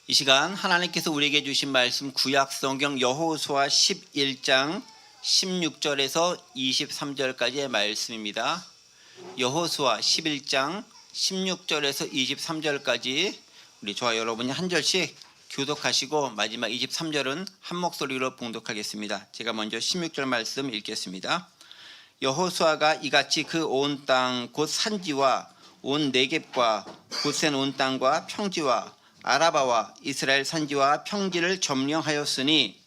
이 시간 하나님께서 우리에게 주신 말씀 구약 성경 여호수아 11장 16절에서 23절까지의 말씀입니다. 여호수아 11장 16절에서 23절까지 우리 저와 여러분이 한 절씩 교독하시고 마지막 23절은 한 목소리로 봉독하겠습니다. 제가 먼저 16절 말씀 읽겠습니다. 여호수아가 이같이 그 온 땅 곧 산지와 온 네겝과 고센 온 땅과 평지와 아라바와 이스라엘 산지와 평지를 점령하였으니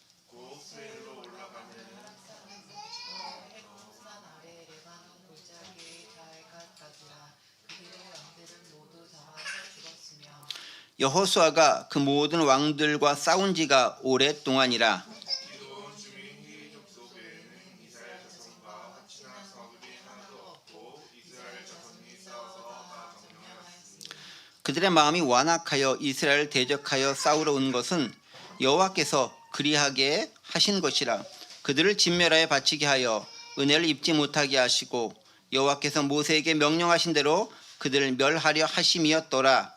여호수아가 그 모든 왕들과 싸운 지가 오랫동안이라. 그들의 마음이 완악하여 이스라엘을 대적하여 싸우러 온 것은 여호와께서 그리하게 하신 것이라. 그들을 진멸하여 바치게 하여 은혜를 입지 못하게 하시고 여호와께서 모세에게 명령하신 대로 그들을 멸하려 하심이었더라.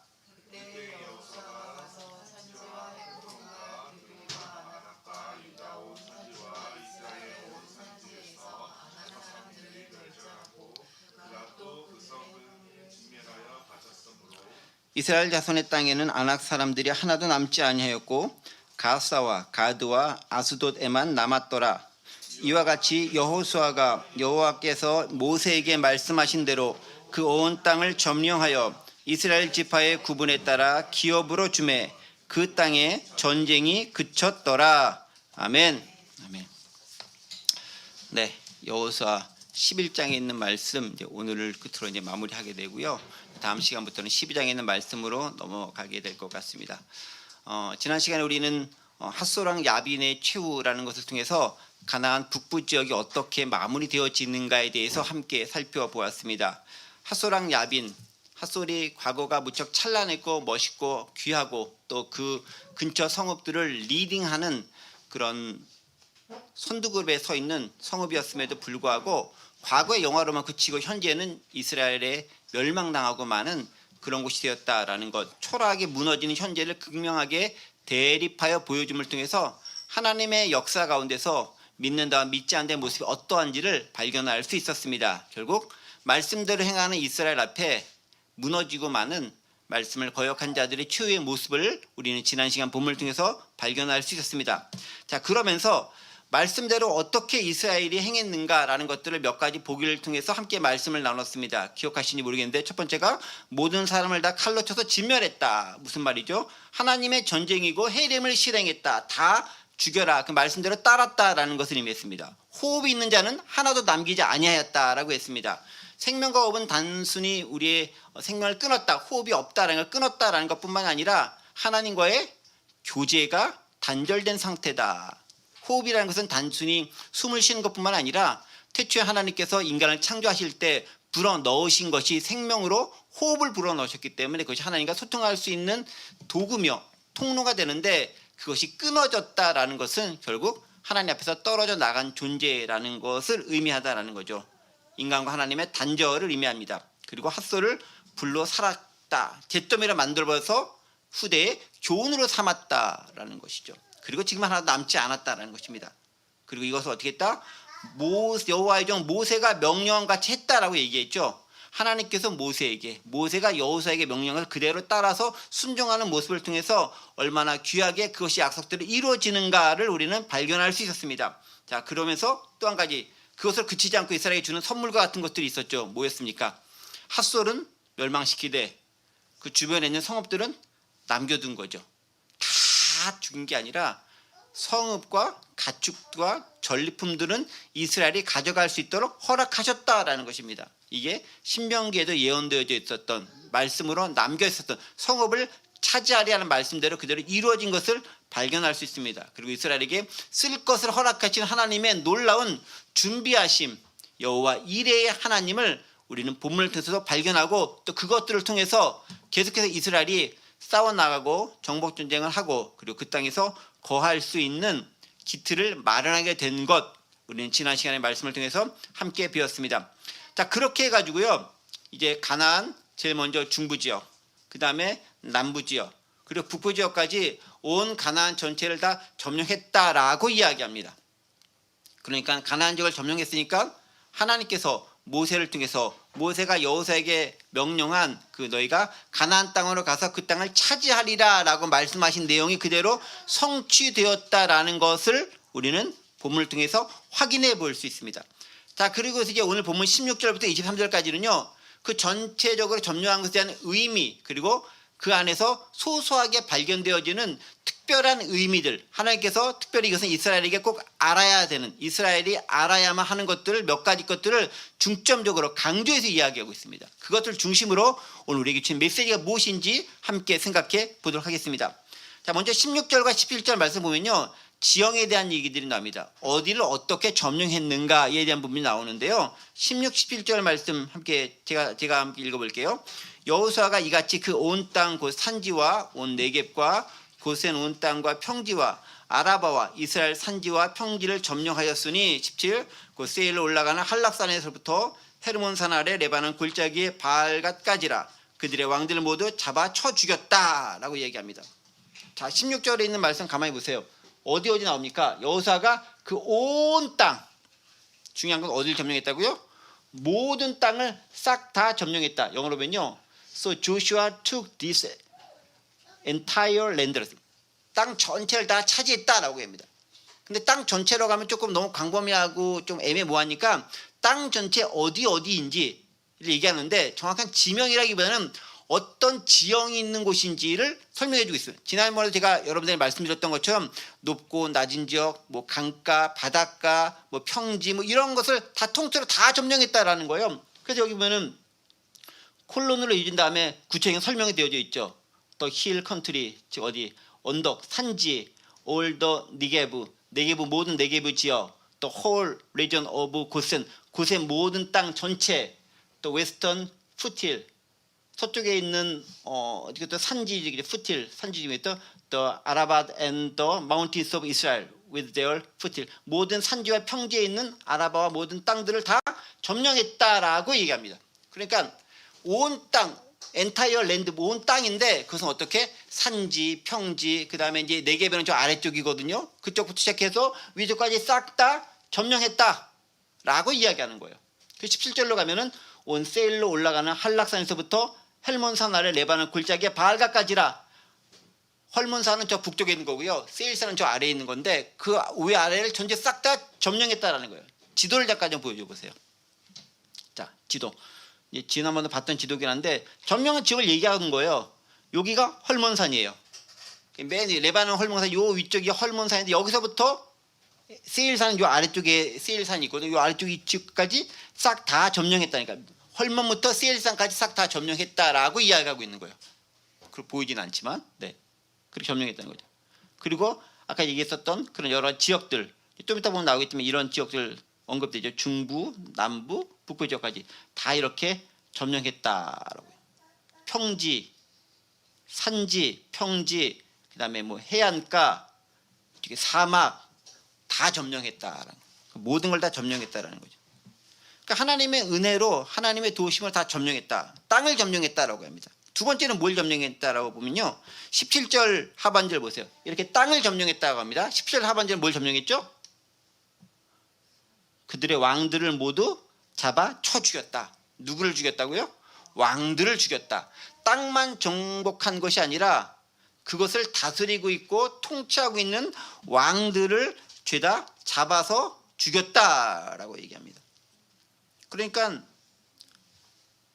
이스라엘 자손의 땅에는 아낙 사람들이 하나도 남지 아니하였고 가사와 가드와 아스돗에만 남았더라. 이와 같이 여호수아가 여호와께서 모세에게 말씀하신 대로 그 온 땅을 점령하여 이스라엘 지파의 구분에 따라 기업으로 주매 그 땅에 전쟁이 그쳤더라. 아멘. 아멘. 네, 여호수아 11장에 있는 말씀 이제 오늘을 끝으로 이제 마무리하게 되고요. 다음 시간부터는 12장에 있는 말씀으로 넘어가게 될 것 같습니다. 지난 시간에 우리는 핫소랑 야빈의 최후라는 것을 통해서 가나안 북부 지역이 어떻게 마무리되어지는가에 대해서 함께 살펴보았습니다. 핫소랑 야빈, 핫솔이 과거가 무척 찬란했고 멋있고 귀하고 또 그 근처 성읍들을 리딩하는 그런 선두급에 서 있는 성읍이었음에도 불구하고 과거의 영화로만 그치고 현재는 이스라엘에 멸망당하고 많은 그런 곳이 되었다라는 것, 초라하게 무너지는 현재를 극명하게 대립하여 보여줌을 통해서 하나님의 역사 가운데서 믿는다와 믿지 않는 모습이 어떠한지를 발견할 수 있었습니다. 결국 말씀대로 행하는 이스라엘 앞에 무너지고 마는 말씀을 거역한 자들의 최후의 모습을 우리는 지난 시간 본문을 통해서 발견할 수 있었습니다. 자, 그러면서 말씀대로 어떻게 이스라엘이 행했는가라는 것들을 몇 가지 보기를 통해서 함께 말씀을 나눴습니다. 기억하시는지 모르겠는데 첫 번째가 모든 사람을 다 칼로 쳐서 진멸했다. 무슨 말이죠? 하나님의 전쟁이고 해림을 실행했다. 다 죽여라. 그 말씀대로 따랐다라는 것을 의미했습니다. 호흡이 있는 자는 하나도 남기지 아니하였다라고 했습니다. 생명과 호흡은 단순히 우리의 생명을 끊었다. 호흡이 없다라는 걸 끊었다라는 것뿐만 아니라 하나님과의 교제가 단절된 상태다. 호흡이라는 것은 단순히 숨을 쉬는 것뿐만 아니라 태초에 하나님께서 인간을 창조하실 때 불어넣으신 것이 생명으로 호흡을 불어넣으셨기 때문에 그것이 하나님과 소통할 수 있는 도구며 통로가 되는데 그것이 끊어졌다라는 것은 결국 하나님 앞에서 떨어져 나간 존재라는 것을 의미하다라는 거죠. 인간과 하나님의 단절을 의미합니다. 그리고 핫솔을 불로 살았다. 잿더미를 만들어서 후대에 교훈으로 삼았다라는 것이죠. 그리고 지금 하나도 남지 않았다라는 것입니다. 그리고 이것을 어떻게 했다? 여호와의 종 모세가 명령한 같이 했다라고 얘기했죠. 하나님께서 모세가 여호수아에게 명령을 그대로 따라서 순종하는 모습을 통해서 얼마나 귀하게 그것이 약속대로 이루어지는가를 우리는 발견할 수 있었습니다. 자, 그러면서 또 한 가지 그것을 그치지 않고 이스라엘에게 주는 선물과 같은 것들이 있었죠. 뭐였습니까? 핫솔은 멸망시키되 그 주변에 있는 성읍들은 남겨둔 거죠. 다 죽인 게 아니라 성읍과 가축과 전리품들은 이스라엘이 가져갈 수 있도록 허락하셨다라는 것입니다. 이게 신명기에도 예언되어져 있었던 말씀으로 남겨 있었던 성읍을 차지하려 하는 말씀대로 그대로 이루어진 것을 발견할 수 있습니다. 그리고 이스라엘에게 쓸 것을 허락하신 하나님의 놀라운 준비하심, 여호와 이레의 하나님을 우리는 본문을 통해서 발견하고 또 그것들을 통해서 계속해서 이스라엘이 싸워나가고 정복전쟁을 하고 그리고 그 땅에서 거할 수 있는 기틀을 마련하게 된 것, 우리는 지난 시간의 말씀을 통해서 함께 배웠습니다. 자, 그렇게 해가지고요 이제 가나안 제일 먼저 중부 지역, 그 다음에 남부 지역, 그리고 북부 지역까지 온 가나안 전체를 다 점령했다라고 이야기합니다. 그러니까 가나안 지역을 점령했으니까 하나님께서 모세를 통해서 모세가 여호수아에게 명령한 그 너희가 가나안 땅으로 가서 그 땅을 차지하리라라고 말씀하신 내용이 그대로 성취되었다라는 것을 우리는 본문을 통해서 확인해 볼 수 있습니다. 자, 그리고 이제 오늘 본문 16절부터 23절까지는요. 그 전체적으로 점령한 것에 대한 의미, 그리고 그 안에서 소소하게 발견되어지는 특별한 의미들, 하나님께서 특별히 이것은 이스라엘에게 꼭 알아야 되는, 이스라엘이 알아야만 하는 것들, 몇 가지 것들을 중점적으로 강조해서 이야기하고 있습니다. 그것을 중심으로 오늘 우리에게 주신 메시지가 무엇인지 함께 생각해 보도록 하겠습니다. 자, 먼저 16절과 17절 말씀 보면요, 지형에 대한 얘기들이 나옵니다. 어디를 어떻게 점령했는가에 대한 부분이 나오는데요. 16, 17절 말씀 함께 제가 함께 읽어볼게요. 여호수아가 이같이 그 온 땅 곧 산지와 온 네겝과 고센 온 땅과 평지와 아라바와 이스라엘 산지와 평지를 점령하였으니 17, 곧 세일로 올라가는 한락산에서부터 헤르몬산 아래 레바논 골짜기의 바알갓까지라 그들의 왕들을 모두 잡아 쳐 죽였다라고 얘기합니다. 자, 16절에 있는 말씀 가만히 보세요. 어디 나옵니까? 여호수아가 그 온 땅, 중요한 건 어디를 점령했다고요? 모든 땅을 싹 다 점령했다. 영어로 보면요, So Joshua took this entire land. 땅 전체를 다 차지했다라고 합니다. 근데 땅 전체로 가면 조금 너무 광범위하고 좀 애매모호하니까 땅 전체 어디인지 얘기하는데 정확한 지명이라기보다는 어떤 지형이 있는 곳인지를 설명해 주고 있어요. 지난번에 제가 여러분들이 말씀드렸던 것처럼 높고 낮은 지역, 뭐 강가, 바닷가, 뭐 평지, 뭐 이런 것을 다 통째로 다 점령했다라는 거예요. 그래서 여기 보면은 콜론으로 이어진 다음에 구체적인 설명이 되어져 있죠. 더 힐 컨트리, 즉 어디 언덕, 산지, all the 네게브 모든 네게브 지역, 또 whole region of 고센 모든 땅 전체, 또 웨스턴 푸틸 서쪽에 있는 어디부터 산지 푸틸 산지 중에 또 the Arabah and the mountains of Israel with their 푸틸 모든 산지와 평지에 있는 아라바와 모든 땅들을 다 점령했다라고 얘기합니다. 그러니까 온 땅 엔타이어 랜드 온 땅인데 그것은 어떻게 산지, 평지, 그 다음에 이제 네게베는 저 아래쪽이거든요. 그쪽부터 시작해서 위쪽까지 싹 다 점령했다라고 이야기하는 거예요. 그 17절로 가면은 온 세일로 올라가는 한락산에서부터 헬몬산 아래 레바논 골짜기의 바알갓까지라. 헐몬산은 저 북쪽에 있는 거고요. 세일산은 저 아래에 있는 건데 그 위 아래를 전체 싹 다 점령했다라는 거예요. 지도를 잠깐 좀 보여줘 보세요. 자, 지도. 지난번에 봤던 지도긴 한데 점령한 지역을 얘기하는 거예요. 여기가 헐몬산이에요. 맨 레바논 헐몬산 요 위쪽이 헐몬산인데 여기서부터 세일산은 요 아래쪽에 세일산이 있거든요. 요 아래쪽 이쪽까지 싹 다 점령했다니까. 헐몬부터 세일산까지 싹 다 점령했다라고 이야기하고 있는 거예요. 그리고 보이진 않지만, 네, 그렇게 점령했다는 거죠. 그리고 아까 얘기했었던 그런 여러 지역들, 좀 이따 보면 나오겠지만 이런 지역들 언급되죠. 중부, 남부, 북부 지역까지 다 이렇게 점령했다라고. 평지, 산지, 평지, 그다음에 뭐 해안가, 사막 다 점령했다라는 모든 걸 다 점령했다라는 거죠. 그러니까 하나님의 은혜로 하나님의 도우심을 다 점령했다. 땅을 점령했다라고 합니다. 두 번째는 뭘 점령했다라고 보면요. 17절 하반절 보세요. 이렇게 땅을 점령했다고 합니다. 17절 하반절 뭘 점령했죠? 그들의 왕들을 모두 잡아 쳐 죽였다. 누구를 죽였다고요? 왕들을 죽였다. 땅만 정복한 것이 아니라 그것을 다스리고 있고 통치하고 있는 왕들을 죄다 잡아서 죽였다라고 얘기합니다. 그러니까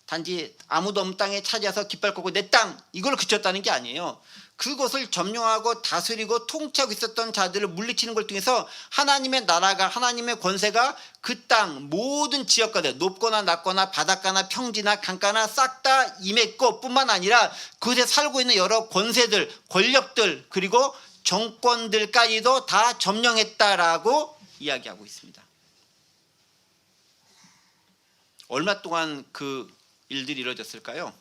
단지 아무도 없는 땅에 차지해서 깃발 꽂고 내 땅 이걸 그쳤다는 게 아니에요. 그것을 점령하고 다스리고 통치하고 있었던 자들을 물리치는 걸 통해서 하나님의 나라가 하나님의 권세가 그 땅 모든 지역가들 높거나 낮거나 바닷가나 평지나 강가나 싹 다 임했고 뿐만 아니라 그곳에 살고 있는 여러 권세들 권력들 그리고 정권들까지도 다 점령했다라고 이야기하고 있습니다. 얼마 동안 그 일들이 이루어졌을까요?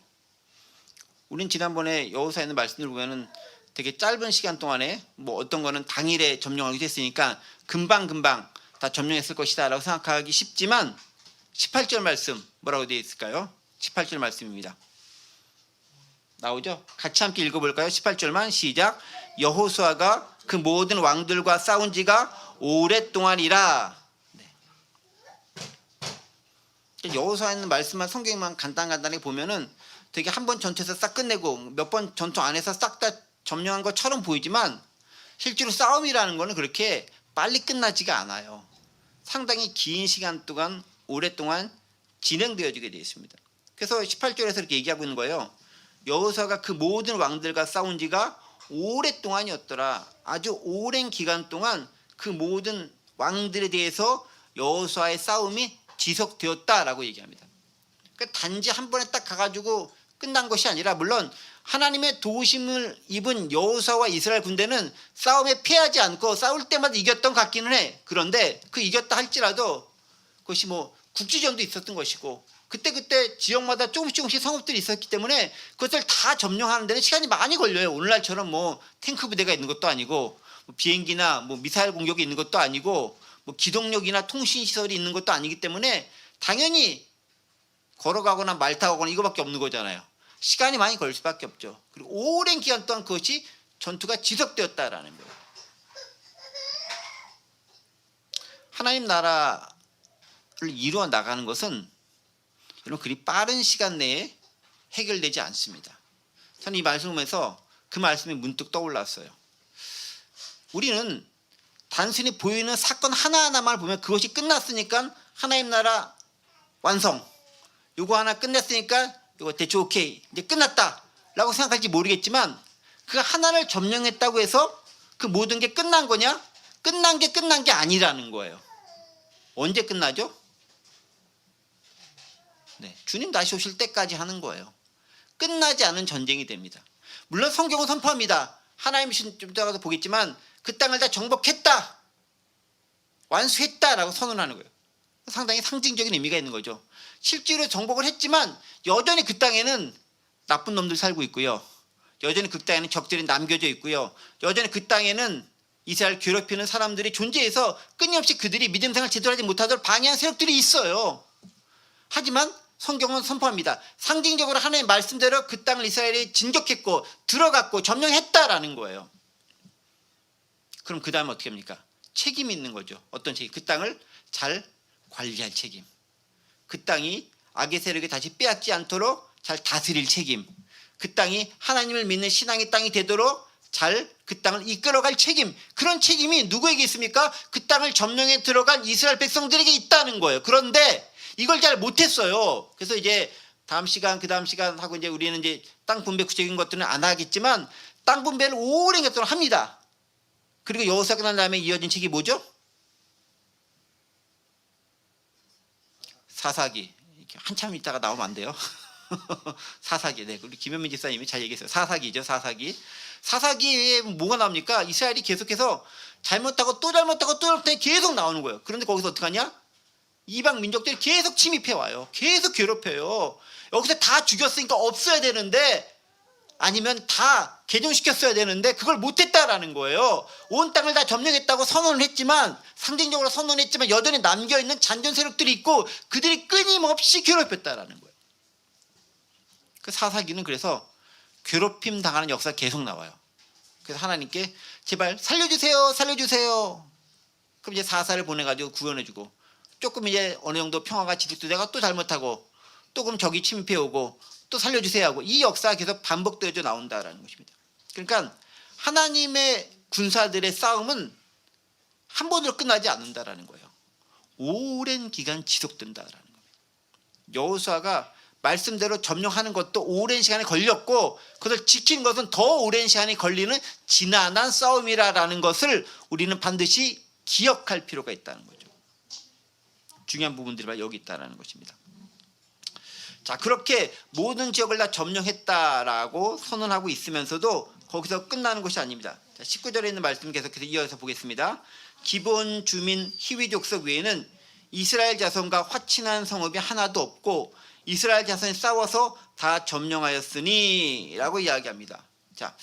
우린 지난번에 여호수아에 있는 말씀을 보면은 되게 짧은 시간 동안에 뭐 어떤 거는 당일에 점령하기도 했으니까 금방 다 점령했을 것이다라고 생각하기 쉽지만 18절 말씀 뭐라고 되어 있을까요? 18절 말씀입니다. 나오죠? 같이 함께 읽어볼까요? 18절만 시작. 여호수아가 그 모든 왕들과 싸운 지가 오랫동안이라. 네. 여호수아에 있는 말씀만 성경만 간단하게 보면은 되게 한 번 전투에서 싹 끝내고 몇 번 전투 안에서 싹 다 점령한 것처럼 보이지만 실제로 싸움이라는 거는 그렇게 빨리 끝나지가 않아요. 상당히 긴 시간 동안 오랫동안 진행되어지게 되어 있습니다. 그래서 18절에서 이렇게 얘기하고 있는 거예요. 여호수아가 그 모든 왕들과 싸운 지가 오랫동안이었더라. 아주 오랜 기간 동안 그 모든 왕들에 대해서 여호수아의 싸움이 지속되었다라고 얘기합니다. 그러니까 단지 한 번에 딱 가가지고 끝난 것이 아니라, 물론 하나님의 도우심을 입은 여호수아와 이스라엘 군대는 싸움에 패하지 않고 싸울 때마다 이겼던 것 같기는 해. 그런데 그 이겼다 할지라도 그것이 뭐 국지전도 있었던 것이고 그때 지역마다 조금씩 성읍들이 있었기 때문에 그것을 다 점령하는 데는 시간이 많이 걸려요. 오늘날처럼 뭐 탱크 부대가 있는 것도 아니고 뭐 비행기나 뭐 미사일 공격이 있는 것도 아니고 뭐 기동력이나 통신 시설이 있는 것도 아니기 때문에 당연히 걸어가거나 말 타고 가거나 이거밖에 없는 거잖아요. 시간이 많이 걸릴 수밖에 없죠. 그리고 오랜 기간 동안 그것이 전투가 지속되었다라는 거예요. 하나님 나라를 이루어 나가는 것은 여러분 그리 빠른 시간 내에 해결되지 않습니다. 저는 이 말씀을 보면서 그 말씀이 문득 떠올랐어요. 우리는 단순히 보이는 사건 하나하나만 보면 그것이 끝났으니까 하나님 나라 완성, 요거 하나 끝냈으니까 이거 대충 오케이 이제 끝났다 라고 생각할지 모르겠지만, 그 하나를 점령했다고 해서 그 모든 게 끝난 거냐? 끝난 게 아니라는 거예요. 언제 끝나죠? 네, 주님 다시 오실 때까지 하는 거예요. 끝나지 않은 전쟁이 됩니다. 물론 성경은 선포합니다. 하나님 좀 이따가도 보겠지만 그 땅을 다 정복했다, 완수했다라고 선언하는 거예요. 상당히 상징적인 의미가 있는 거죠. 실제로 정복을 했지만 여전히 그 땅에는 나쁜 놈들 살고 있고요. 여전히 그 땅에는 적들이 남겨져 있고요. 여전히 그 땅에는 이스라엘 괴롭히는 사람들이 존재해서 끊임없이 그들이 믿음 생활 제대로 하지 못하도록 방해하는 세력들이 있어요. 하지만 성경은 선포합니다. 상징적으로 하나님의 말씀대로 그 땅을 이스라엘이 진격했고 들어갔고 점령했다라는 거예요. 그럼 그 다음에 어떻게 합니까? 책임이 있는 거죠. 어떤 책임? 그 땅을 잘 관리할 책임. 그 땅이 악의 세력이 다시 빼앗지 않도록 잘 다스릴 책임. 그 땅이 하나님을 믿는 신앙의 땅이 되도록 잘 그 땅을 이끌어갈 책임. 그런 책임이 누구에게 있습니까? 그 땅을 점령해 들어간 이스라엘 백성들에게 있다는 거예요. 그런데 이걸 잘 못했어요. 그래서 이제 다음 시간 그 다음 시간 하고 이제 우리는 이제 땅 분배 구체적인 것들은 안 하겠지만 땅 분배를 오랜 기간 동안 합니다. 그리고 여호수아가 난 다음에 이어진 책이 뭐죠? 사사기. 이렇게 한참 있다가 나오면 안 돼요. 사사기. 네, 우리 김현민 집사님이 잘 얘기했어요. 사사기죠, 사사기. 사사기에 뭐가 나옵니까? 이스라엘이 계속해서 잘못하고 또 잘못하고 또 잘못하고 계속 나오는 거예요. 그런데 거기서 어떻게 하냐? 이방 민족들이 계속 침입해 와요. 계속 괴롭혀요. 여기서 다 죽였으니까 없어야 되는데, 아니면 다 개종시켰어야 되는데 그걸 못했다라는 거예요. 온 땅을 다 점령했다고 선언을 했지만, 상징적으로 선언했지만 여전히 남겨있는 잔존 세력들이 있고 그들이 끊임없이 괴롭혔다라는 거예요. 그 사사기는 그래서 괴롭힘 당하는 역사가 계속 나와요. 그래서 하나님께 제발 살려주세요, 살려주세요. 그럼 이제 사사를 보내가지고 구원해주고, 조금 이제 어느 정도 평화가 지속되다가 또 잘못하고 또 그럼 적이 침입해 오고 또 살려주세요 하고, 이 역사가 계속 반복되어져 나온다라는 것입니다. 그러니까 하나님의 군사들의 싸움은 한 번으로 끝나지 않는다라는 거예요. 오랜 기간 지속된다라는 겁니다. 여호수아가 말씀대로 점령하는 것도 오랜 시간이 걸렸고 그것을 지키는 것은 더 오랜 시간이 걸리는 지난한 싸움이라는 것을 우리는 반드시 기억할 필요가 있다는 거죠. 중요한 부분들이 여기 있다는 것입니다. 자, 그렇게 모든 지역을 다 점령했다라고 선언하고 있으면서도 거기서 끝나는 것이 아닙니다. 자, 19절에 있는 말씀 계속해서 이어서 보겠습니다. 기본 주민 히위 족속 외에는 이스라엘 자손과 화친한 성읍이 하나도 없고 이스라엘 자손이 싸워서 다 점령하였으니 라고 이야기합니다. 자,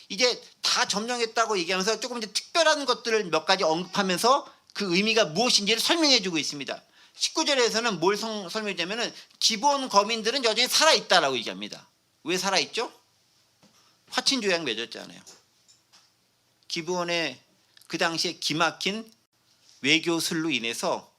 이제 다 점령했다고 얘기하면서 조금 이제 특별한 것들을 몇 가지 언급하면서 그 의미가 무엇인지를 설명해 주고 있습니다. 19절에서는 뭘 설명해 주냐면은 기본 거민들은 여전히 살아있다라고 얘기합니다. 왜 살아있죠? 화친 조약 맺었잖아요. 기브온의 그 당시에 기막힌 외교술로 인해서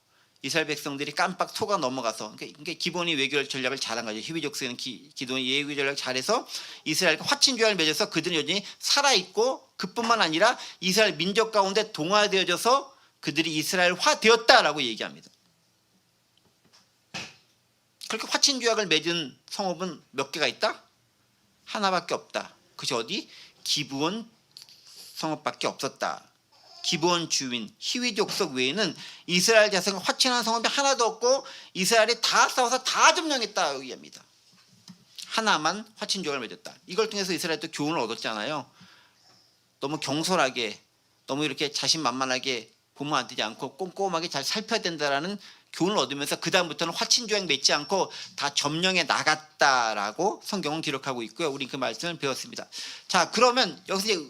이스라엘 백성들이 깜빡 속아 넘어가서, 그러니까 기본이 외교 전략을 잘한 거죠. 히브리족수는 기도의 외교 전략을 잘해서 이스라엘과 화친 조약을 맺어서 그들은 여전히 살아있고, 그뿐만 아니라 이스라엘 민족 가운데 동화되어져서 그들이 이스라엘화 되었다라고 얘기합니다. 그렇게 화친 조약을 맺은 성읍은 몇 개가 있다? 하나밖에 없다. 그것이 어디? 기브온 성읍밖에 없었다. 기브온 주민 히위 족속 외에는 이스라엘 자손과 화친한 성읍이 하나도 없고 이스라엘이 다 싸워서 다 점령했다고 얘기합니다. 하나만 화친 조약을 맺었다. 이걸 통해서 이스라엘도 교훈을 얻었잖아요. 너무 경솔하게, 너무 이렇게 자신만만하게 보면 안 되지 않고 꼼꼼하게 잘 살펴야 된다라는 교훈을 얻으면서 그 다음부터는 화친 조약 맺지 않고 다 점령해 나갔다라고 성경은 기록하고 있고요. 우리 그 말씀을 배웠습니다. 자, 그러면 여기서 이제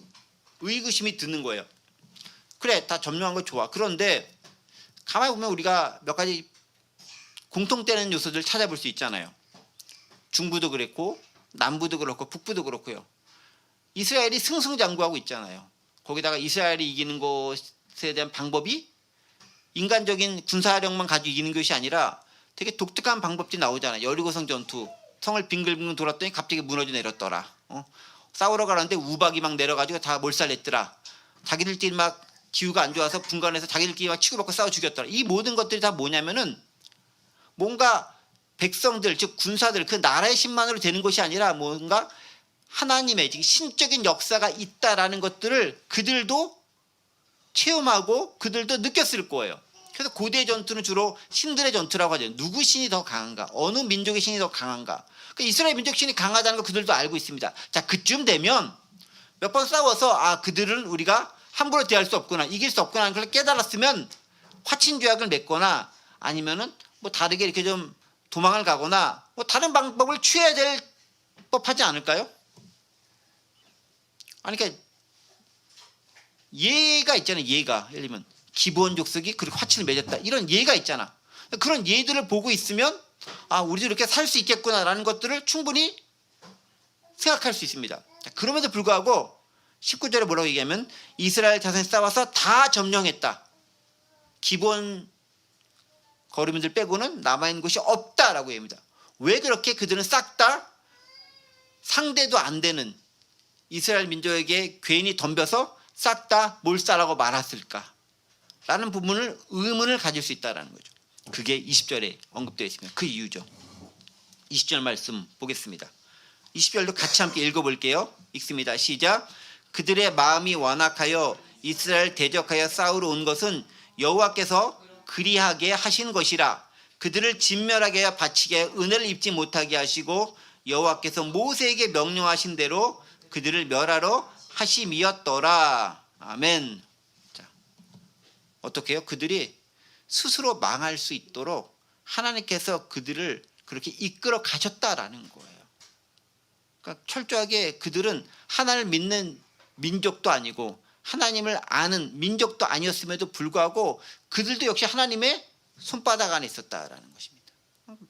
의구심이 드는 거예요. 그래, 다 점령한 거 좋아. 그런데 가만히 보면 우리가 몇 가지 공통되는 요소들을 찾아볼 수 있잖아요. 중부도 그랬고 남부도 그렇고 북부도 그렇고요. 이스라엘이 승승장구하고 있잖아요. 거기다가 이스라엘이 이기는 것에 대한 방법이 인간적인 군사력만 가지고 이기는 것이 아니라 되게 독특한 방법들이 나오잖아요. 여리고성 전투, 성을 빙글빙글 돌았더니 갑자기 무너져 내렸더라. 싸우러 가는데 우박이 막 내려가지고 다 몰살냈더라. 자기들끼리 막 기후가 안 좋아서 분간해서 자기들끼리 막 치고받고 싸워 죽였더라. 이 모든 것들이 다 뭐냐면은 뭔가 백성들, 즉 군사들, 그 나라의 힘만으로 되는 것이 아니라 뭔가 하나님의 신적인 역사가 있다라는 것들을 그들도 체험하고 그들도 느꼈을 거예요. 그래서 고대 전투는 주로 신들의 전투라고 하죠. 누구 신이 더 강한가? 어느 민족의 신이 더 강한가? 그러니까 이스라엘 민족 신이 강하다는 거 그들도 알고 있습니다. 자, 그쯤 되면 몇 번 싸워서 그들은 우리가 함부로 대할 수 없구나, 이길 수 없구나 하는 걸 깨달았으면 화친 조약을 맺거나 아니면은 뭐 다르게 이렇게 좀 도망을 가거나 뭐 다른 방법을 취해야 될 법하지 않을까요? 아니, 그러니까 예가 있잖아요. 예가. 예를 들면 기브온 족속이 그렇게 화친을 맺었다. 이런 예가 있잖아. 그런 예들을 보고 있으면 우리도 이렇게 살 수 있겠구나라는 것들을 충분히 생각할 수 있습니다. 그럼에도 불구하고 19절에 뭐라고 얘기하면 이스라엘 자손이 싸워서 다 점령했다. 기본 거류민들 빼고는 남아있는 곳이 없다라고 얘기합니다. 왜 그렇게 그들은 싹 다 상대도 안 되는 이스라엘 민족에게 괜히 덤벼서 싹 다 몰살하고 말았을까? 라는 부분을 의문을 가질 수 있다는 거죠. 그게 20절에 언급되어 있습니다. 그 이유죠. 20절 말씀 보겠습니다. 20절도 같이 함께 읽어볼게요. 읽습니다. 시작. 그들의 마음이 완악하여 이스라엘 대적하여 싸우러 온 것은 여호와께서 그리하게 하신 것이라. 그들을 진멸하게 하여 바치게 은혜를 입지 못하게 하시고 여호와께서 모세에게 명령하신 대로 그들을 멸하러 하심이었더라. 아멘. 자, 어떻게 해요? 그들이 스스로 망할 수 있도록 하나님께서 그들을 그렇게 이끌어 가셨다라는 거예요. 그러니까 철저하게 그들은 하나님을 믿는 민족도 아니고 하나님을 아는 민족도 아니었음에도 불구하고 그들도 역시 하나님의 손바닥 안에 있었다라는 것입니다.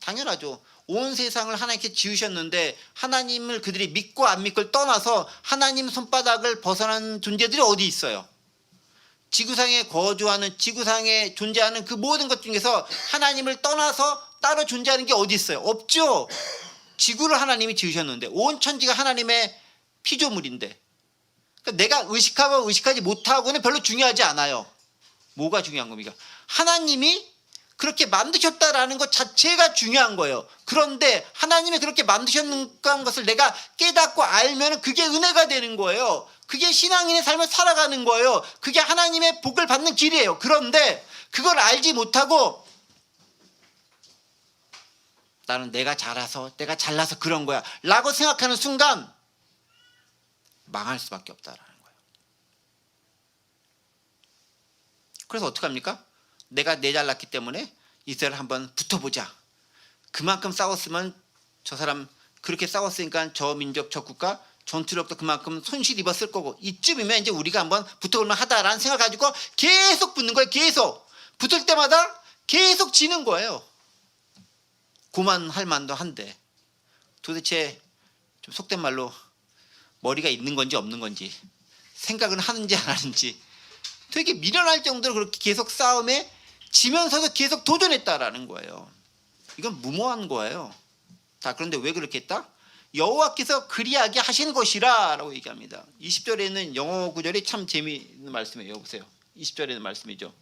당연하죠. 온 세상을 하나님께 지으셨는데 하나님을 그들이 믿고 안 믿고를 떠나서 하나님 손바닥을 벗어난 존재들이 어디 있어요? 지구상에 거주하는, 지구상에 존재하는 그 모든 것 중에서 하나님을 떠나서 따로 존재하는 게 어디 있어요? 없죠. 지구를 하나님이 지으셨는데 온 천지가 하나님의 피조물인데, 그러니까 내가 의식하고 의식하지 못하고는 별로 중요하지 않아요. 뭐가 중요한 겁니까? 하나님이 그렇게 만드셨다라는 것 자체가 중요한 거예요. 그런데 하나님이 그렇게 만드셨다는 것을 내가 깨닫고 알면 그게 은혜가 되는 거예요. 그게 신앙인의 삶을 살아가는 거예요. 그게 하나님의 복을 받는 길이에요. 그런데 그걸 알지 못하고 나는 내가 잘나서 그런 거야 라고 생각하는 순간 망할 수밖에 없다라는 거예요. 그래서 어떡합니까? 내가 내 잘났기 때문에 이스라엘 한번 붙어보자. 그만큼 싸웠으면 저 사람 그렇게 싸웠으니까 저 민족 저 국가 전투력도 그만큼 손실 입었을 거고 이쯤이면 이제 우리가 한번 붙어볼만 하다라는 생각을 가지고 계속 붙는 거예요. 계속 붙을 때마다 계속 지는 거예요. 고만할 만도 한데 도대체 좀 속된 말로 머리가 있는 건지 없는 건지, 생각은 하는지 안 하는지 되게 미련할 정도로 그렇게 계속 싸움에 지면서도 계속 도전했다라는 거예요. 이건 무모한 거예요. 자, 그런데 왜 그렇게 했다? 여호와께서 그리하게 하신 것이라 라고 얘기합니다. 20절에 있는 영어 구절이 참 재미있는 말씀이에요. 보세요. 20절에 있는 말씀이죠.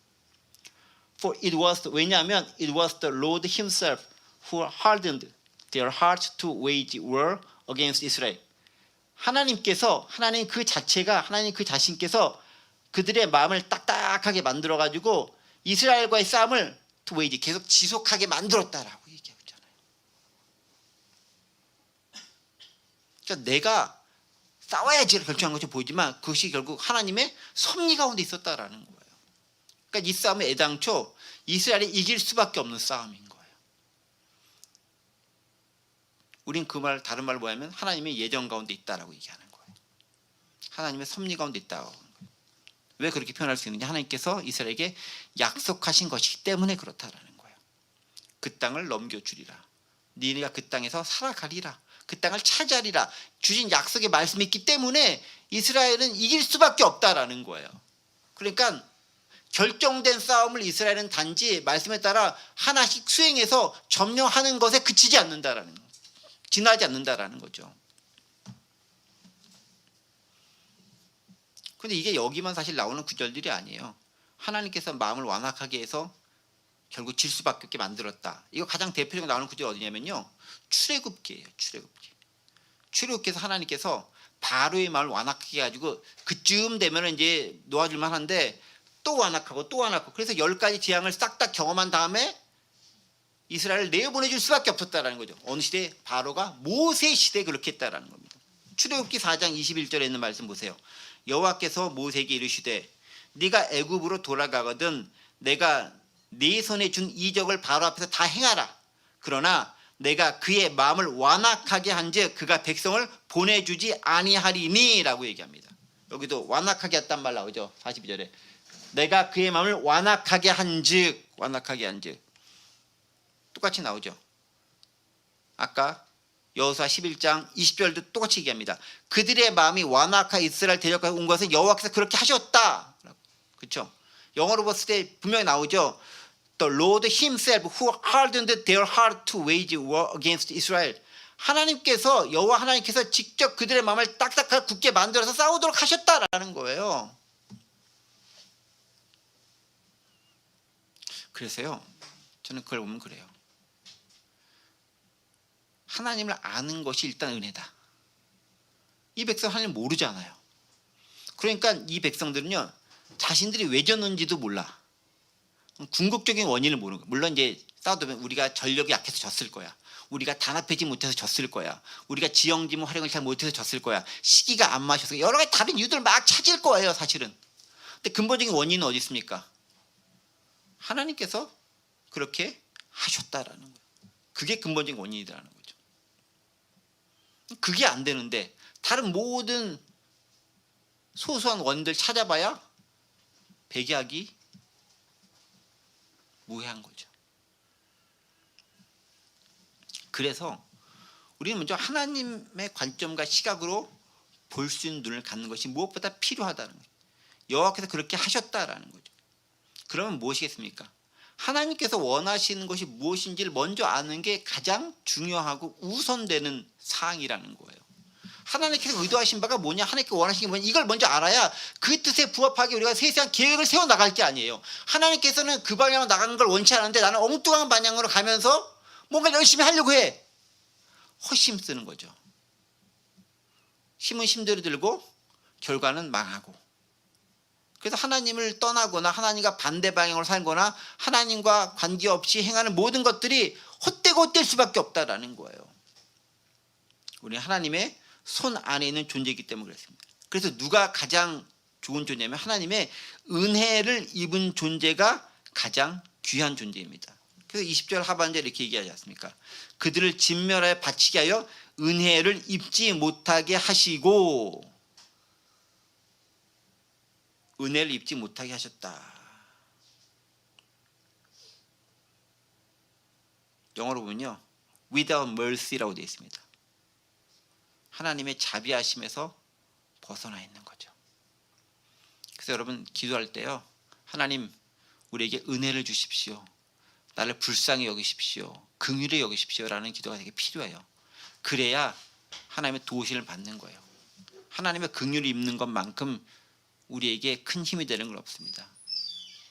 For it was, 왜냐하면 it was the Lord himself who hardened their hearts to wage war against Israel. 하나님께서, 하나님 그 자체가, 하나님 그 자신께서 그들의 마음을 딱딱하게 만들어 가지고 이스라엘과의 싸움을 to wage, 계속 지속하게 만들었다라고 얘기하고 있잖아요. 그러니까 내가 싸워야지를 결정한 것이 보이지만 그것이 결국 하나님의 섭리 가운데 있었다라는 거예요. 그러니까 이 싸움은 애당초 이스라엘이 이길 수밖에 없는 싸움인 거예요. 우린 그 말, 다른 말로 뭐냐면 하나님의 예정 가운데 있다라고 얘기하는 거예요. 하나님의 섭리 가운데 있다고. 왜 그렇게 표현할 수 있느냐? 하나님께서 이스라엘에게 약속하신 것이기 때문에 그렇다라는 거예요. 그 땅을 넘겨주리라. 너희가 그 땅에서 살아가리라. 그 땅을 차지하리라. 주신 약속의 말씀이 있기 때문에 이스라엘은 이길 수밖에 없다라는 거예요. 그러니까 결정된 싸움을 이스라엘은 단지 말씀에 따라 하나씩 수행해서 점령하는 것에 그치지 않는다라는 거예요. 지나지 않는다라는 거죠. 그런데 이게 여기만 사실 나오는 구절들이 아니에요. 하나님께서 마음을 완악하게 해서 결국 질 수밖에 없게 만들었다. 이거 가장 대표적으로 나오는 구절이 어디냐면요. 출애굽기예요. 출애굽기. 출애굽기에서 하나님께서 바로의 마음을 완악하게 해가지고 그쯤 되면 이제 놓아줄 만한데 또 완악하고 또 완악하고, 그래서 10가지 재앙을 싹 다 경험한 다음에 이스라엘을 내보내줄 수밖에 없었다라는 거죠. 어느 시대? 바로가 모세 시대에 그렇게 했다라는 겁니다. 출애굽기 4장 21절에 있는 말씀 보세요. 여호와께서 모세에게 이르시되 네가 애굽으로 돌아가거든 내가 네 손에 준 이적을 바로 앞에서 다 행하라. 그러나 내가 그의 마음을 완악하게 한즉 그가 백성을 보내주지 아니하리니 라고 얘기합니다. 여기도 완악하게 했단 말 나오죠. 42절에 내가 그의 마음을 완악하게 한즉, 완악하게 한즉 똑같이 나오죠. 아까 여호수아 11장 20절도 똑같이 얘기합니다. 그들의 마음이 완악하 이스라엘 대적과 온 것은 여호와께서 그렇게 하셨다. 그렇죠? 영어로 봤을 때 분명히 나오죠. The Lord himself who hardened their heart to wage war against Israel. 하나님께서, 여호와 하나님께서 직접 그들의 마음을 딱딱하게 굳게 만들어서 싸우도록 하셨다라는 거예요. 그래서요, 저는 그걸 보면 그래요. 하나님을 아는 것이 일단 은혜다. 이 백성 하나님 모르잖아요. 그러니까 이 백성들은요, 자신들이 왜 졌는지도 몰라. 궁극적인 원인을 모르는 거야. 물론 이제 싸우다 보면 우리가 전력이 약해서 졌을 거야. 우리가 단합하지 못해서 졌을 거야. 우리가 지형지문 활용을 잘 못해서 졌을 거야. 시기가 안 맞아서 여러 가지 다른 이유들을 막 찾을 거예요, 사실은. 근데 근본적인 원인은 어디 있습니까? 하나님께서 그렇게 하셨다라는 거예요. 그게 근본적인 원인이라는 거죠. 그게 안 되는데 다른 모든 소소한 원인들 찾아봐야 백약이 무해한 거죠. 그래서 우리는 먼저 하나님의 관점과 시각으로 볼 수 있는 눈을 갖는 것이 무엇보다 필요하다는 거예요. 여호와께서 그렇게 하셨다라는 거죠. 그러면 무엇이겠습니까? 하나님께서 원하시는 것이 무엇인지를 먼저 아는 게 가장 중요하고 우선되는 사항이라는 거예요. 하나님께서 의도하신 바가 뭐냐, 하나님께서 원하시는 게 뭐냐, 이걸 먼저 알아야 그 뜻에 부합하게 우리가 세세한 계획을 세워나갈 게 아니에요. 하나님께서는 그 방향으로 나가는 걸 원치 않은데 나는 엉뚱한 방향으로 가면서 뭔가 열심히 하려고 해. 허심 쓰는 거죠. 힘은 힘대로 들고 결과는 망하고. 그래서 하나님을 떠나거나 하나님과 반대 방향으로 살거나 하나님과 관계없이 행하는 모든 것들이 헛되고 헛될 수밖에 없다라는 거예요. 우리는 하나님의 손 안에 있는 존재이기 때문에 그렇습니다. 그래서 누가 가장 좋은 존재냐면 하나님의 은혜를 입은 존재가 가장 귀한 존재입니다. 그래서 20절 하반절에 이렇게 얘기하지 않습니까? 그들을 진멸하여 바치게 하여 은혜를 입지 못하게 하시고, 은혜를 입지 못하게 하셨다. 영어로 보면요, without mercy라고 되어 있습니다. 하나님의 자비하심에서 벗어나 있는 거죠. 그래서 여러분 기도할 때요, 하나님 우리에게 은혜를 주십시오, 나를 불쌍히 여기십시오, 긍휼히 여기십시오라는 기도가 되게 필요해요. 그래야 하나님의 도우심을 받는 거예요. 하나님의 긍휼을 입는 것만큼 우리에게 큰 힘이 되는 건 없습니다.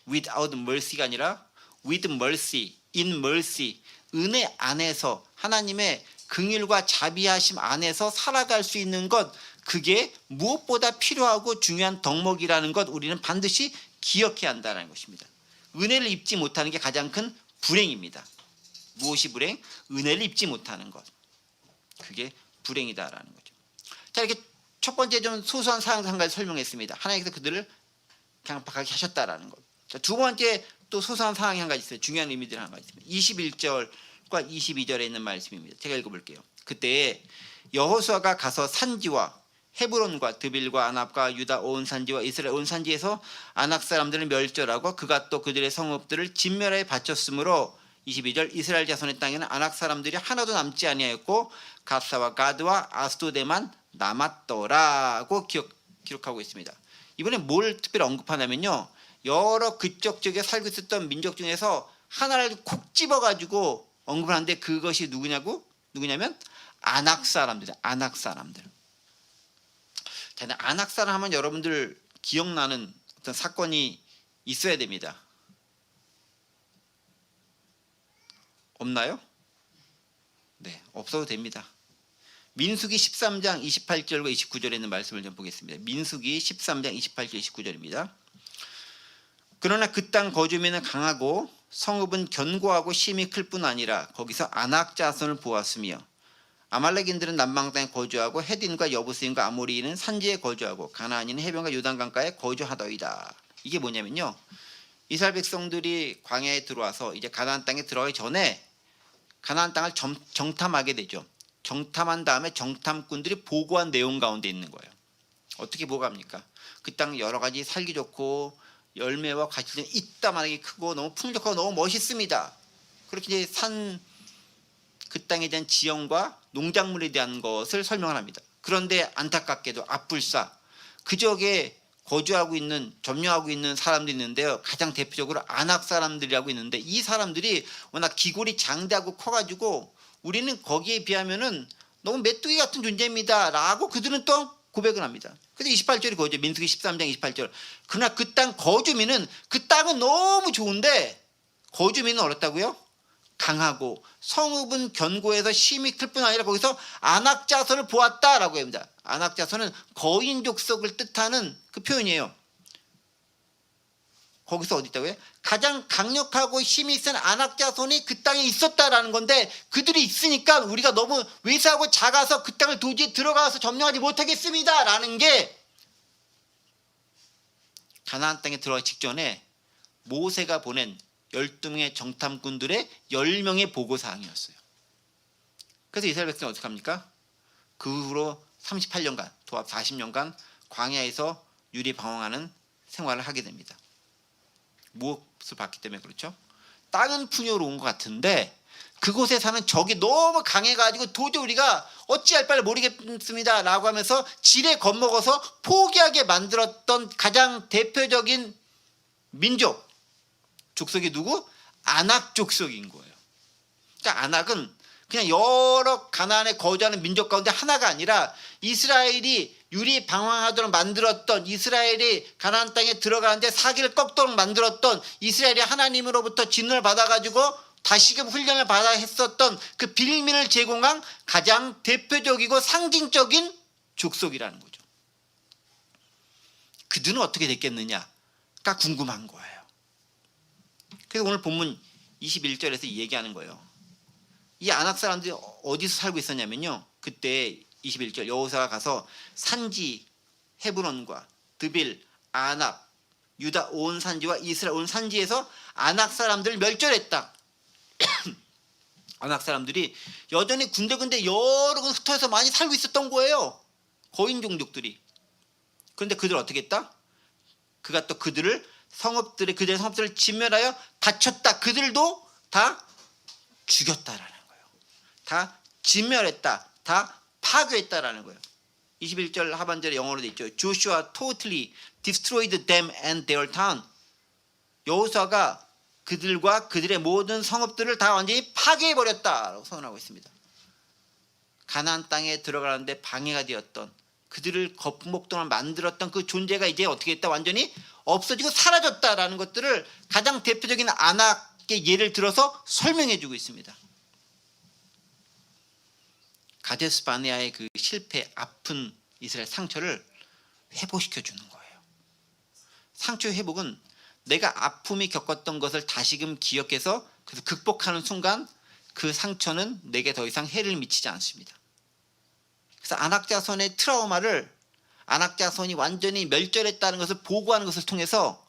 Without mercy가 아니라 with mercy, in mercy, 은혜 안에서 하나님의 긍휼과 자비하심 안에서 살아갈 수 있는 것, 그게 무엇보다 필요하고 중요한 덕목이라는 것 우리는 반드시 기억해야 한다는 것입니다. 은혜를 입지 못하는 게 가장 큰 불행입니다. 무엇이 불행? 은혜를 입지 못하는 것, 그게 불행이다라는 거죠. 자, 이렇게 첫 번째 좀 소소한 사항 한 가지 설명했습니다. 하나님께서 그들을 강팍하게 하셨다라는 것. 자, 두 번째 또 소소한 사항이 한 가지 있어요. 중요한 의미들 한 가지 있습니다. 21절과 22절에 있는 말씀입니다. 제가 읽어볼게요. 그때 여호수아가 가서 산지와 헤브론과 드빌과 아납과 유다 온 산지와 이스라엘 온 산지에서 아낙 사람들을 멸절하고 그가 또 그들의 성읍들을 진멸하여 바쳤으므로 22절 이스라엘 자손의 땅에는 아낙 사람들이 하나도 남지 아니하였고 갓사와 가드와 아스도데만 남았더라고 기록하고 있습니다. 이번에 뭘 특별히 언급하냐면요, 여러 그쪽 지역에 살고 있었던 민족 중에서 하나를 콕 집어가지고 언급을 하는데 그것이 누구냐면 아낙 사람들. 아낙 사람들. 자, 아낙 사람 하면 여러분들 기억나는 어떤 사건이 있어야 됩니다. 없나요? 네, 없어도 됩니다. 민수기 13장 28절과 29절에 있는 말씀을 좀 보겠습니다. 민수기 13장 28절 29절입니다. 그러나 그 땅 거주민은 강하고 성읍은 견고하고 힘이 클 뿐 아니라 거기서 아낙 자손을 보았으며 아말렉인들은 남방 땅에 거주하고 헤딘과 여부스인과 아모리인은 산지에 거주하고 가나안인은 해변과 요단강가에 거주하더이다. 이게 뭐냐면요, 이스라엘 백성들이 광야에 들어와서 이제 가나안 땅에 들어가기 전에 가나안 땅을 정탐하게 되죠. 정탐한 다음에 정탐꾼들이 보고한 내용 가운데 있는 거예요. 어떻게 보고합니까? 그 땅 여러 가지 살기 좋고 열매와 가지는 이따만하게 크고 너무 풍족하고 너무 멋있습니다. 그렇게 이제 그 땅에 대한 지형과 농작물에 대한 것을 설명을 합니다. 그런데 안타깝게도 앞불사 그 지역에 거주하고 있는, 점령하고 있는 사람들이 있는데요, 가장 대표적으로 아낙 사람들이라고 있는데 이 사람들이 워낙 기골이 장대하고 커가지고 우리는 거기에 비하면은 너무 메뚜기 같은 존재입니다 라고 그들은 또 고백을 합니다. 그래서 28절이 그거죠. 민수기 13장 28절. 그러나 그 땅 거주민은, 그 땅은 너무 좋은데 거주민은 어렵다고요? 강하고 성읍은 견고해서 힘이 클 뿐 아니라 거기서 아낙 자손을 보았다라고 합니다. 아낙 자손은 거인 족속을 뜻하는 그 표현이에요. 거기서 어디 있다고요? 가장 강력하고 힘이 센 아낙 자손이 그 땅에 있었다라는 건데 그들이 있으니까 우리가 너무 외세하고 작아서 그 땅을 도저히 들어가서 점령하지 못하겠습니다 라는 게 가나안 땅에 들어가기 직전에 모세가 보낸 12명의 정탐꾼들의 10명의 보고사항이었어요. 그래서 이스라엘 백성은 어떻게 합니까? 그 후로 38년간, 도합 40년간 광야에서 유리방황하는 생활을 하게 됩니다. 무엇을 봤기 때문에 그렇죠? 땅은 풍요로운 것 같은데 그곳에 사는 적이 너무 강해가지고 도저히 우리가 어찌할 바를 모르겠습니다 라고 하면서 지레 겁먹어서 포기하게 만들었던 가장 대표적인 민족, 족속이 누구? 아낙 족속인 거예요. 그러니까 아낙은 그냥 여러 가나안에 거주하는 민족 가운데 하나가 아니라 이스라엘이 유리 방황하도록 만들었던, 이스라엘이 가나안 땅에 들어가는데 사기를 꺾도록 만들었던, 이스라엘이 하나님으로부터 진노를 받아가지고 다시금 훈련을 받아 했었던 그 빌미를 제공한 가장 대표적이고 상징적인 족속이라는 거죠. 그들은 어떻게 됐겠느냐가 궁금한 거예요. 그래서 오늘 본문 21절에서 얘기하는 거예요. 이 아낙 사람들이 어디서 살고 있었냐면요, 그때 21절 여호수아가 가서 산지 헤브론과 드빌, 아낙, 유다 온 산지와 이스라엘 온 산지에서 아낙 사람들을 멸절했다. 아낙 사람들이 여전히 군데군데 여러 곳 흩어져서 많이 살고 있었던 거예요. 거인 종족들이. 그런데 그들 어떻게 했다? 그가 또 그들의 성읍들을 진멸하여 바쳤다. 그들도 다 죽였다라는 거예요. 다 진멸했다. 다 파괴했다라는 거예요. 21절 하반절에 영어로 돼 있죠. Joshua totally destroyed them and their town. 여호수아가 그들과 그들의 모든 성읍들을 다 완전히 파괴해버렸다라고 선언하고 있습니다. 가나안 땅에 들어가는데 방해가 되었던, 그들을 거북목동을 만들었던 그 존재가 이제 어떻게 됐다? 완전히 없어지고 사라졌다라는 것들을 가장 대표적인 아낙의 예를 들어서 설명해 주고 있습니다. 가데스 바네아의 그 실패, 아픈 이스라엘 상처를 회복시켜 주는 거예요. 상처 회복은 내가 아픔이 겪었던 것을 다시금 기억해서 그래서 극복하는 순간 그 상처는 내게 더 이상 해를 미치지 않습니다. 그래서 안악자손의 트라우마를, 안악자손이 완전히 멸절했다는 것을 보고하는 것을 통해서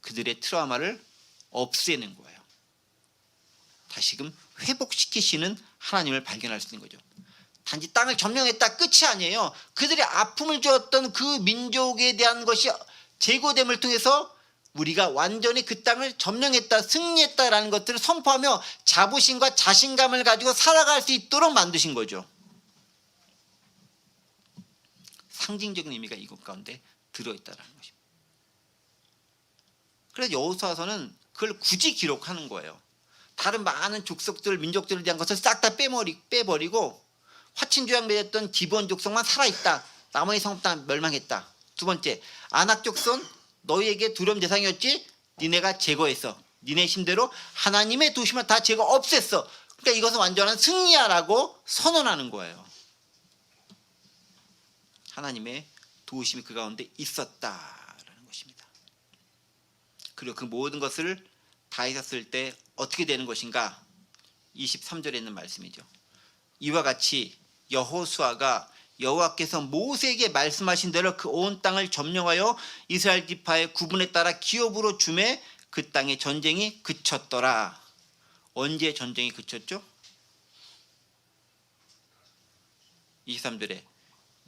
그들의 트라우마를 없애는 거예요. 다시금 회복시키시는 하나님을 발견할 수 있는 거죠. 단지 땅을 점령했다 끝이 아니에요. 그들의 아픔을 주었던 그 민족에 대한 것이 제거됨을 통해서 우리가 완전히 그 땅을 점령했다, 승리했다라는 것들을 선포하며 자부심과 자신감을 가지고 살아갈 수 있도록 만드신 거죠. 상징적인 의미가 이것 가운데 들어있다는 것입니다. 그래서 여호수아서는 그걸 굳이 기록하는 거예요. 다른 많은 족속들, 민족들에 대한 것을 싹 다 빼버리고 화친조약 맺었던 기본 족속만 살아있다. 나머지 성읍 다 멸망했다. 두 번째, 아낙 족손 너희에게 두려움 대상이었지? 니네가 제거했어. 니네 힘대로 하나님의 도심을 다 제거 없앴어. 그러니까 이것은 완전한 승리야라고 선언하는 거예요. 하나님의 도우심이 그 가운데 있었다라는 것입니다. 그리고 그 모든 것을 다 있었을 때 어떻게 되는 것인가? 23절에 있는 말씀이죠. 이와 같이 여호수아가 여호와께서 모세에게 말씀하신 대로 그 온 땅을 점령하여 이스라엘 지파의 구분에 따라 기업으로 주매 그 땅의 전쟁이 그쳤더라. 언제 전쟁이 그쳤죠? 23절에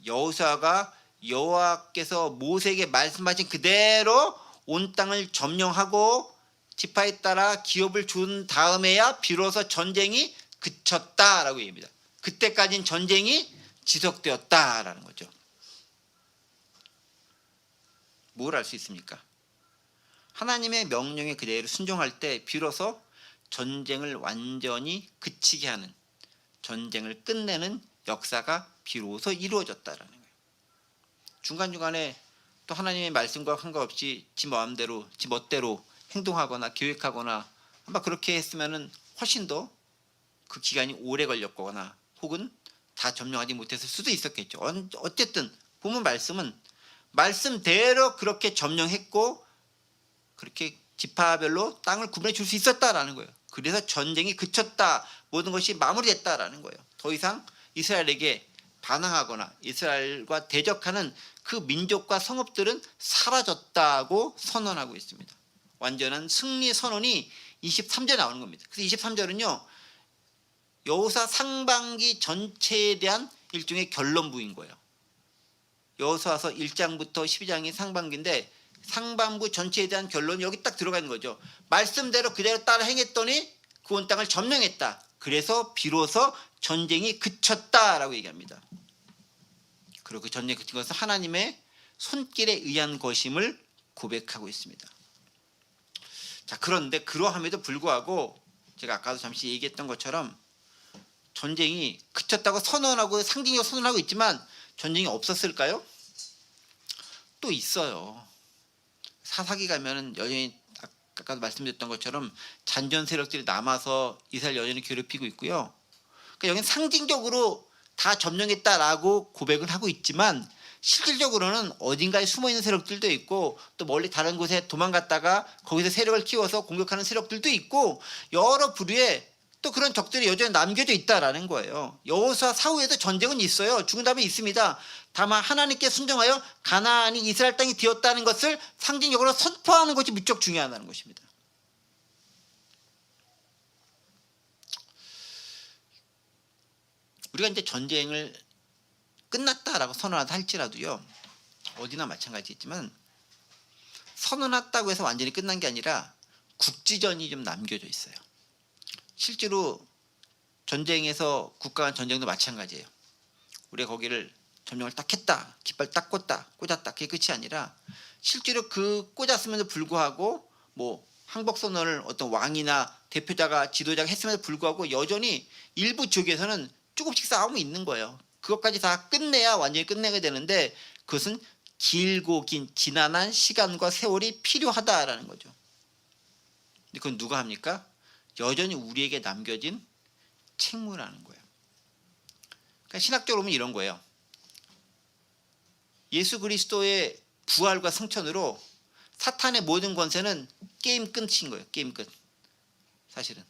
여호수아가 여호와께서 모세에게 말씀하신 그대로 온 땅을 점령하고 지파에 따라 기업을 준 다음에야 비로소 전쟁이 그쳤다라고 얘기합니다. 그때까지는 전쟁이 지속되었다라는 거죠. 뭘 알 수 있습니까? 하나님의 명령에 그대로 순종할 때 비로소 전쟁을 완전히 그치게 하는, 전쟁을 끝내는 역사가 비로소 이루어졌다라는 거예요. 중간중간에 또 하나님의 말씀과 상관없이 지 마음대로, 지 멋대로 행동하거나 계획하거나 아마 그렇게 했으면은 훨씬 더 그 기간이 오래 걸렸거나 혹은 다 점령하지 못했을 수도 있었겠죠. 어쨌든 보면 말씀은 말씀대로 그렇게 점령했고 그렇게 지파별로 땅을 구분해 줄 수 있었다라는 거예요. 그래서 전쟁이 그쳤다, 모든 것이 마무리됐다라는 거예요. 더 이상 이스라엘에게 반항하거나 이스라엘과 대적하는 그 민족과 성읍들은 사라졌다고 선언하고 있습니다. 완전한 승리 선언이 23절에 나오는 겁니다. 그래서 23절은요 여호수아 상반기 전체에 대한 일종의 결론부인 거예요. 여호수아서 1장부터 12장이 상반기인데 상반부 전체에 대한 결론이 여기 딱 들어가 있는 거죠. 말씀대로 그대로 따라 행했더니 그 온 땅을 점령했다. 그래서 비로소 전쟁이 그쳤다라고 얘기합니다. 그리고 그 전쟁이 그친 것은 하나님의 손길에 의한 것임을 고백하고 있습니다. 자, 그런데 그러함에도 불구하고 제가 아까도 잠시 얘기했던 것처럼 전쟁이 그쳤다고 선언하고 상징적으로 선언하고 있지만 전쟁이 없었을까요? 또 있어요. 사사기 가면은 여전히 아까도 말씀드렸던 것처럼 잔전 세력들이 남아서 이스라엘 여전히 괴롭히고 있고요. 그러니까 여기는 상징적으로 다 점령했다라고 고백을 하고 있지만 실질적으로는 어딘가에 숨어있는 세력들도 있고 또 멀리 다른 곳에 도망갔다가 거기서 세력을 키워서 공격하는 세력들도 있고 여러 부류의 또 그런 적들이 여전히 남겨져 있다라는 거예요. 여호수아 사후에도 전쟁은 있어요. 죽은 다음에 있습니다. 다만 하나님께 순종하여 가나안이 이스라엘 땅이 되었다는 것을 상징적으로 선포하는 것이 무척 중요하다는 것입니다. 우리가 이제 전쟁을 끝났다라고 선언한다 할지라도요 어디나 마찬가지겠지만 선언했다고 해서 완전히 끝난 게 아니라 국지전이 좀 남겨져 있어요. 실제로 전쟁에서 국가 간 전쟁도 마찬가지예요. 우리가 거기를 점령을 딱 했다, 깃발 딱 꽂았다, 그게 끝이 아니라 실제로 그 꽂았음에도 불구하고 뭐 항복 선언을 어떤 왕이나 대표자가 지도자가 했음에도 불구하고 여전히 일부 지역에서는 조금씩 싸움이 있는 거예요. 그것까지 다 끝내야 완전히 끝내게 되는데 그것은 길고 긴 지난한 시간과 세월이 필요하다라는 거죠. 근데 그건 누가 합니까? 여전히 우리에게 남겨진 책무라는 거예요. 그러니까 신학적으로 보면 이런 거예요. 예수 그리스도의 부활과 승천으로 사탄의 모든 권세는 게임 끝인 거예요. 게임 끝. 사실은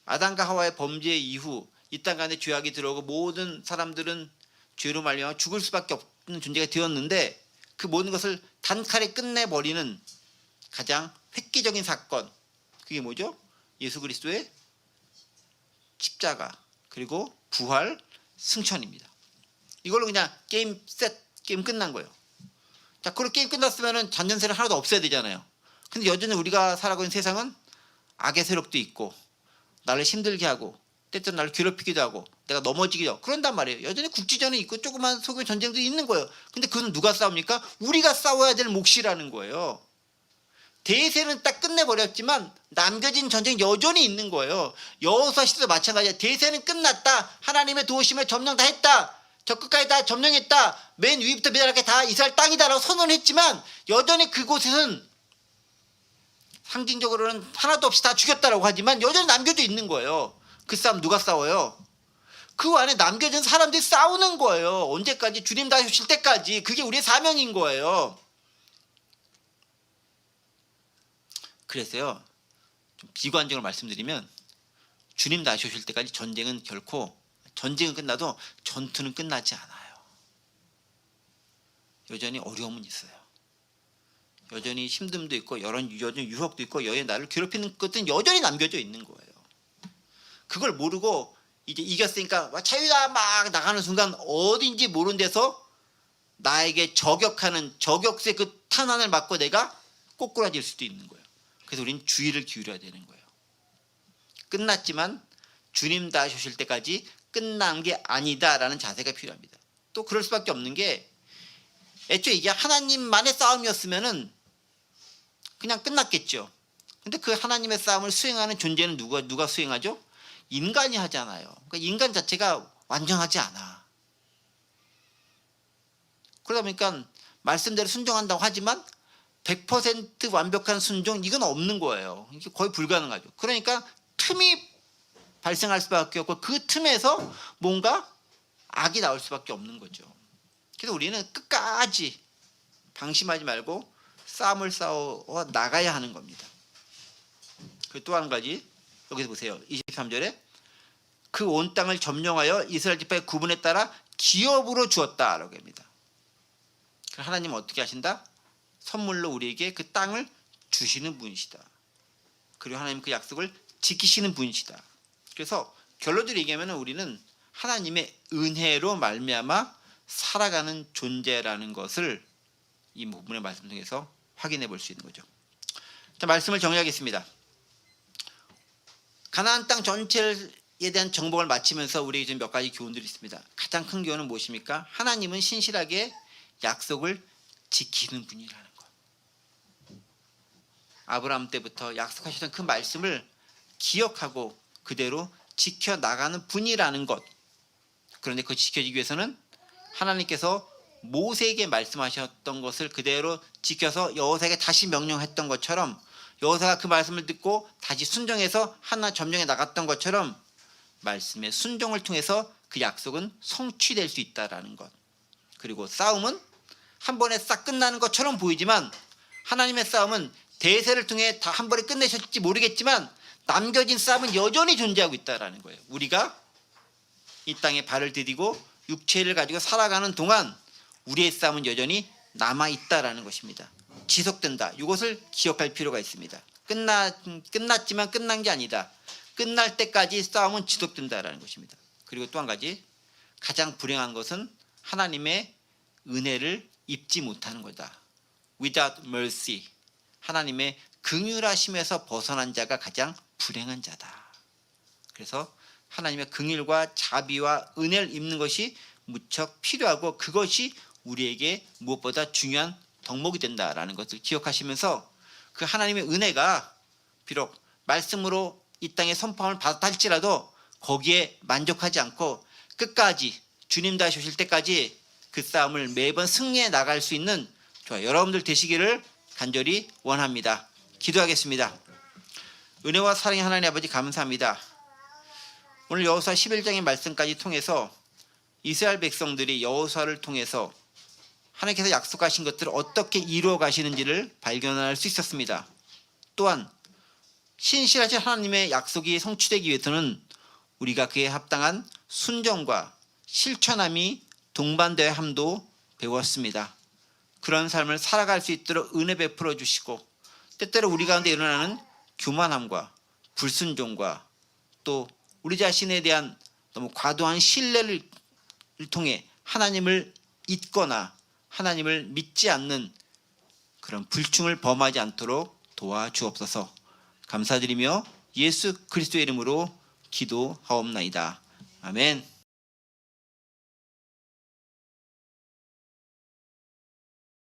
아담과 하와의 범죄 이후 이 땅 안에 죄악이 들어오고 모든 사람들은 죄로 말미암아 죽을 수밖에 없는 존재가 되었는데 그 모든 것을 단칼에 끝내버리는 가장 획기적인 사건, 그게 뭐죠? 예수 그리스도의 십자가 그리고 부활 승천입니다. 이걸로 그냥 게임 끝난 거예요. 자, 그리고 게임 끝났으면 잔전세를 하나도 없애야 되잖아요. 근데 여전히 우리가 살아가고 있는 세상은 악의 세력도 있고 나를 힘들게 하고 때때로 나를 괴롭히기도 하고 내가 넘어지기도 하고 그런단 말이에요. 여전히 국지전이 있고 조그만 소규모 전쟁도 있는 거예요. 근데 그건 누가 싸웁니까? 우리가 싸워야 될 몫이라는 거예요. 대세는 딱 끝내버렸지만 남겨진 전쟁이 여전히 있는 거예요. 여호수아 시대도 마찬가지야. 대세는 끝났다. 하나님의 도우심을 점령 다 했다. 저 끝까지 다 점령했다. 맨 위부터 밑 아래까지 다 이스라엘 땅이다라고 선언했지만 여전히 그곳에는 상징적으로는 하나도 없이 다 죽였다라고 하지만 여전히 남겨져 있는 거예요. 그 싸움 누가 싸워요? 그 안에 남겨진 사람들이 싸우는 거예요. 언제까지? 주님 다시 오실 때까지. 그게 우리의 사명인 거예요. 그래서요, 좀 비관적으로 말씀드리면 주님 다시 오실 때까지 전쟁은 끝나도 전투는 끝나지 않아요. 여전히 어려움은 있어요. 여전히 힘듦도 있고 여전히 유혹도 있고 여전히 나를 괴롭히는 것들은 여전히 남겨져 있는 거예요. 그걸 모르고 이제 이겼으니까 자유다 막 나가는 순간 어딘지 모르는 데서 나에게 저격수의 그 탄환을 맞고 내가 꼬꾸라질 수도 있는 거예요. 그래서 우리는 주의를 기울여야 되는 거예요. 끝났지만 주님 다시 오실 때까지 끝난 게 아니다라는 자세가 필요합니다. 또 그럴 수밖에 없는 게 애초에 이게 하나님만의 싸움이었으면은 그냥 끝났겠죠. 근데 그 하나님의 싸움을 수행하는 존재는 누가 수행하죠? 인간이 하잖아요. 그러니까 인간 자체가 완전하지 않아. 그러다 보니까 말씀대로 순종한다고 하지만 100% 완벽한 순종 이건 없는 거예요. 이게 거의 불가능하죠. 그러니까 틈이 발생할 수밖에 없고 그 틈에서 뭔가 악이 나올 수밖에 없는 거죠. 그래서 우리는 끝까지 방심하지 말고 싸움을 싸워 나가야 하는 겁니다. 그리고 또 한 가지 여기서 보세요. 23절에 그 온 땅을 점령하여 이스라엘 지파의 구분에 따라 기업으로 주었다라고 합니다. 하나님은 어떻게 하신다? 선물로 우리에게 그 땅을 주시는 분이시다. 그리고 하나님 그 약속을 지키시는 분이시다. 그래서 결론적으로 얘기하면 우리는 하나님의 은혜로 말미암아 살아가는 존재라는 것을 이 부분의 말씀 통해서 확인해 볼 수 있는 거죠. 자, 말씀을 정리하겠습니다. 가나안 땅 전체에 대한 정복을 마치면서 우리에게 좀 몇 가지 교훈들이 있습니다. 가장 큰 교훈은 무엇입니까? 하나님은 신실하게 약속을 지키는 분이라는 것. 아브라함 때부터 약속하셨던 그 말씀을 기억하고 그대로 지켜나가는 분이라는 것. 그런데 그것이 지켜지기 위해서는 하나님께서 모세에게 말씀하셨던 것을 그대로 지켜서 여호사에게 다시 명령했던 것처럼 여호사가 그 말씀을 듣고 다시 순종해서 하나 점령해 나갔던 것처럼 말씀의 순종을 통해서 그 약속은 성취될 수 있다라는 것. 그리고 싸움은 한 번에 싹 끝나는 것처럼 보이지만 하나님의 싸움은 대세를 통해 다 한 번에 끝내셨을지 모르겠지만 남겨진 싸움은 여전히 존재하고 있다라는 거예요. 우리가 이 땅에 발을 디디고 육체를 가지고 살아가는 동안 우리의 싸움은 여전히 남아있다라는 것입니다. 지속된다. 이것을 기억할 필요가 있습니다. 끝났지만 끝난 게 아니다. 끝날 때까지 싸움은 지속된다라는 것입니다. 그리고 또 한 가지 가장 불행한 것은 하나님의 은혜를 입지 못하는 거다. Without mercy. 하나님의 긍휼하심에서 벗어난 자가 가장 불행한 자다. 그래서 하나님의 긍휼과 자비와 은혜를 입는 것이 무척 필요하고 그것이 우리에게 무엇보다 중요한 덕목이 된다라는 것을 기억하시면서 그 하나님의 은혜가 비록 말씀으로 이 땅에 선포함을 받았다 할지라도 거기에 만족하지 않고 끝까지 주님 다시 오실 때까지 그 싸움을 매번 승리해 나갈 수 있는 여러분들 되시기를 간절히 원합니다. 기도하겠습니다. 은혜와 사랑의 하나님 아버지 감사합니다. 오늘 여호수아 11장의 말씀까지 통해서 이스라엘 백성들이 여호수아를 통해서 하나님께서 약속하신 것들을 어떻게 이루어 가시는지를 발견할 수 있었습니다. 또한 신실하신 하나님의 약속이 성취되기 위해서는 우리가 그에 합당한 순종과 실천함이 동반되어야 함도 배웠습니다. 그런 삶을 살아갈 수 있도록 은혜 베풀어 주시고 때때로 우리 가운데 일어나는 교만함과 불순종과 또 우리 자신에 대한 너무 과도한 신뢰를 통해 하나님을 잊거나 하나님을 믿지 않는 그런 불충을 범하지 않도록 도와주옵소서. 감사드리며 예수 그리스도의 이름으로 기도하옵나이다. 아멘.